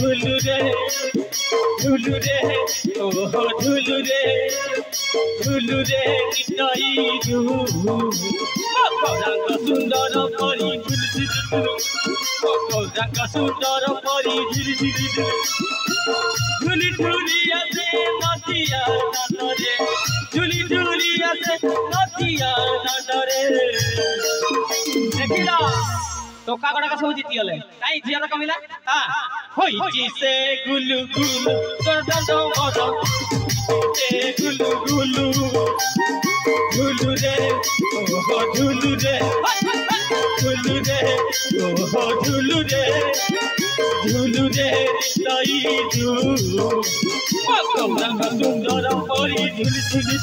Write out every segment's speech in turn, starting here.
झुलू रे ओहो झुलू रे निताई रंग सुंदर परी रंग सुंदर परी झुली झुली आसे नदिया दादरे झुली झुली आसे नदिया दादरे देखिला टोका गड़ा का सब जीती गले काई जिया कमिला हां होई से गुलु गुलु तोर दंडो मद से गुलु गुलु झुलू रे ओहो झुलू रे ओहो झुलू रे ताई रंग सुंदर परी झुली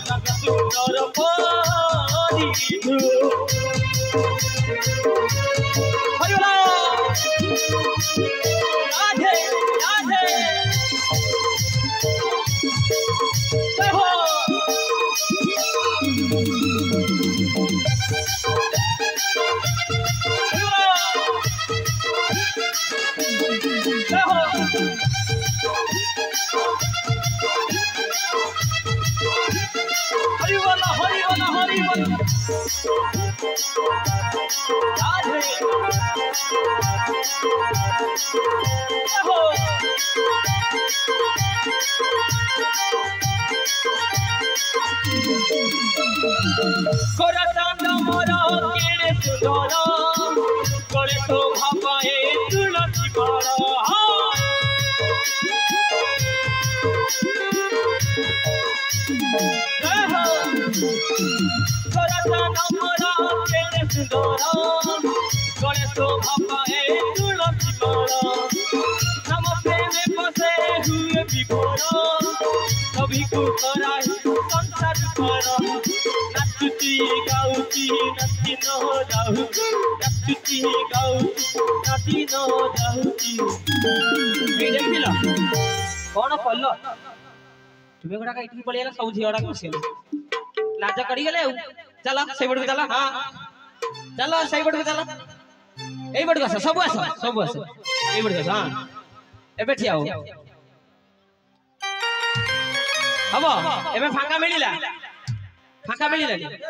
रंग सुंदर परी राधे राधे जय हो जय हो हरि बोल हरि बोल हरि बोल राधे जय हो कोरा चांद मोरा केड़े सुंदर कोड़े शोभा पाए तुलसी बाड़ा कोरा चांद मोरा केड़े सुंदर कोड़े शोभा पाए तुलसी बाड़ा नम प्रेम बसे हुए विभोर कभी को कराए संसार पर नाचुची गाउची नाची न जाऊची नाचुची गाउची नाची न जाऊची देखिल कौन कल तुम्हें गोटा का इतनी पड़ेगा सब झीड़ा को बसिया लाज कड़ी गले चलो सही बड़ चला हां चलो सही बड़ चला एई बड़ बस सब आस एई बड़ बस हां एबे ठिया हो हबो एबे फांका मिलिला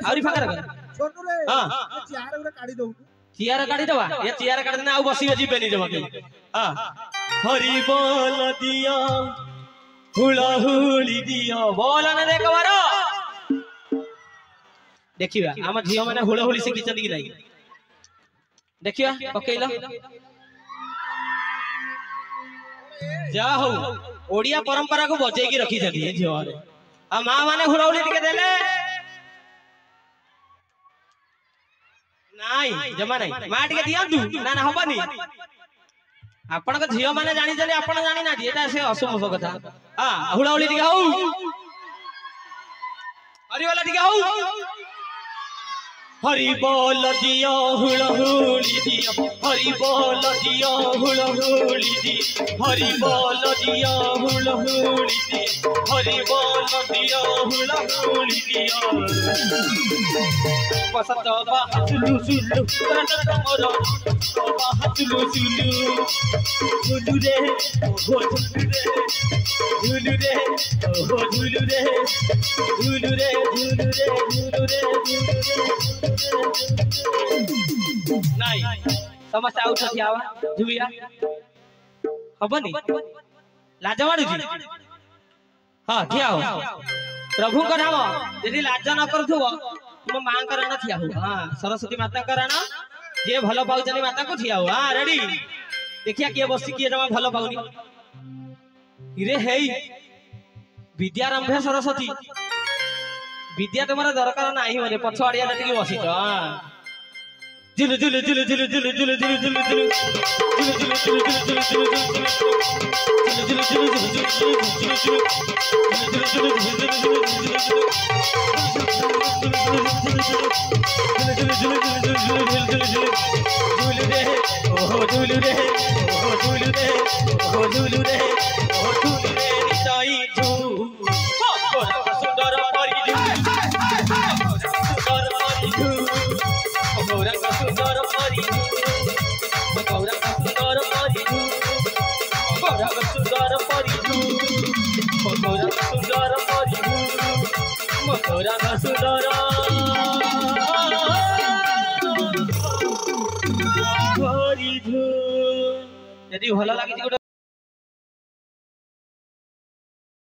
आउरी फांका रख छोटू रे हां चियार गुरा काढी दऊ चियार काढी दवा ये चियार काढी देना आउ बसी बजी बेनी जमा के हां हरि बोल दिया हुला हुली दिया बोल न देख बारो देखिबा हम झियो माने हुला हुली से किचन की नहीं देखिबा पकेइला जा हो ओडिया परंपरा को बचै की रखी छथि झियो रे आ मां माने हुला हुली टिके देले नाही जमा नाही मां टिके दियंतु ना ना होबनी आपण का झियो माने जानि चले आपण जानि ना एटा से असुमस कथा हां हुला हुली टिके हो हरि वाला टिके हो हरि बोल दिया हुला हुली दिया हरि बोल दिया हुला हुली दिया हरि बोल दिया हुला हुली दिया हरि बोल दिया हुला हुली दिया बसत बाहतलु सुलु रटत मोर बाहतलु सुलु झुलु रे ओहो झुलु रे ओहो झुलु रे नहीं समस्या उठ थियावा जुबिया हबनी लाज माडुजी हां थिया हो प्रभु को नाम यदि लाज न करथुबो तुम मां का राणा थिया हो हां सरस्वती माता का राणा जे भलो पाउचनी माता को थिया हो हां रेडी देखिया के बसी के जमा भलो पाउनी हिरे हेई विद्यारंभ सरस्वती विद्या तुम्हारा दरकार नाही मरे पछवाड़िया लटकी बसित हां Zulu Zulu Zulu Zulu Zulu Zulu Zulu Zulu Zulu Zulu Zulu Zulu Zulu Zulu सुंदर ମଧୁରା ସୁନ୍ଦର ମଧୁରା ସୁନ୍ଦର ଯଦି ଭଲ ଲାଗିଛି